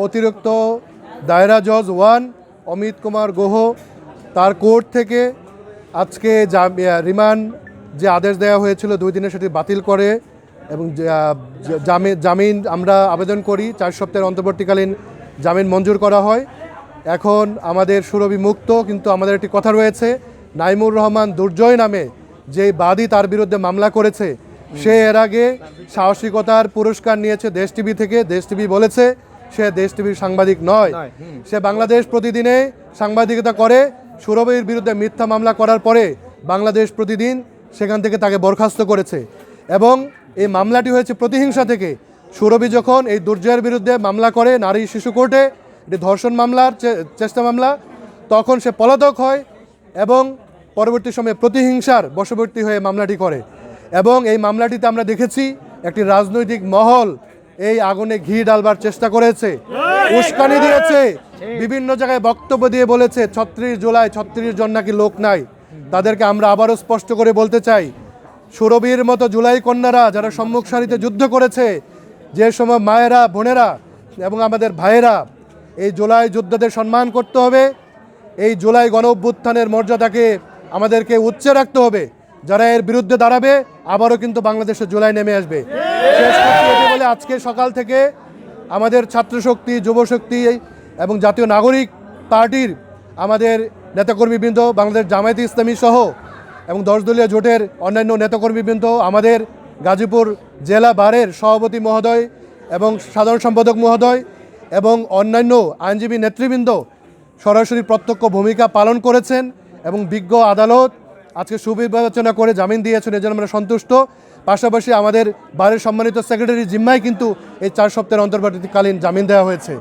অতিরিক্ত দায়রা জজ 1 অমিত কুমার গুহ তার কোর্ট থেকে আজকে রিমান্ড যে আদেশ দেওয়া হয়েছিল 2 দিনের সেটি বাতিল করে এবং জামিন আমরা আবেদন করি 4 সপ্তাহের অন্তর্বর্তীকালীন জামিন মঞ্জুর করা হয়। এখন আমাদের সুরভি মুক্ত, কিন্তু আমাদের একটি কথা রয়েছে, নাইমুর রহমান দুর্জয় নামে যে বাদী তার বিরুদ্ধে মামলা করেছে সে এর আগে সাহসিকতার পুরস্কার নিয়েছে দেশ টিভি থেকে। দেশ টিভি বলেছে সে দেশ টিভির সাংবাদিক নয়, সে বাংলাদেশ প্রতিদিনে সাংবাদিকতা করে। সুরভির বিরুদ্ধে মিথ্যা মামলা করার পরে বাংলাদেশ প্রতিদিন সেখান থেকে তাকে বরখাস্ত করেছে এবং এই মামলাটি হয়েছে প্রতিহিংসা থেকে। সুরভি যখন এই দুর্জয়ের বিরুদ্ধে মামলা করে নারী শিশু কোর্টে, এটি ধর্ষণ মামলার চেষ্টা মামলা, তখন সে পলাতক হয় এবং পরবর্তী সময়ে প্রতিহিংসার বশবর্তী হয়ে মামলাটি করে। এবং এই মামলাটিতে আমরা দেখেছি একটি রাজনৈতিক মহল এই আগুনে ঘি ঢালবার চেষ্টা করেছে, উস্কানি দিয়েছে, বিভিন্ন জায়গায় বক্তব্য দিয়ে বলেছে 36 জুলাই 36 জন নাকি লোক নাই। তাদেরকে আমরা আবারও স্পষ্ট করে বলতে চাই, সুরভির মতো জুলাই কন্যারা যারা সম্মুখ সারিতে যুদ্ধ করেছে, যে সময় মায়েরা বোনেরা এবং আমাদের ভাইয়েরা, এই জুলাই যোদ্ধাদের সম্মান করতে হবে। এই জুলাই গণ অভ্যুত্থানের মর্যাদাকে আমাদেরকে উচ্চে রাখতে হবে। যারা এর বিরুদ্ধে দাঁড়াবে আবারও কিন্তু বাংলাদেশে জুলাই নেমে আসবে। শেষ করতে বলে আজকে সকাল থেকে আমাদের ছাত্রশক্তি, যুবশক্তি এবং জাতীয় নাগরিক পার্টির আমাদের নেতাকর্মীবৃন্দ, বাংলাদেশ জামায়াতে ইসলামী সহ এবং 10 দলীয় জোটের অন্যান্য নেতাকর্মীবৃন্দ, আমাদের গাজীপুর জেলা বারের সভাপতি মহোদয় এবং সাধারণ সম্পাদক মহোদয় এবং অন্যান্য আইনজীবী নেতৃবৃন্দ সরাসরি প্রত্যক্ষ ভূমিকা পালন করেছেন এবং বিজ্ঞ আদালত আজকে সুবিবেচনা করে জামিন দিয়েছেন, এজন্য আমরা সন্তুষ্ট। পাশাপাশি আমাদের বারের সম্মানিত সেক্রেটারি জিম্মায় কিন্তু এই 4 সপ্তাহের অন্তর্বর্তীকালীন জামিন দেওয়া হয়েছে।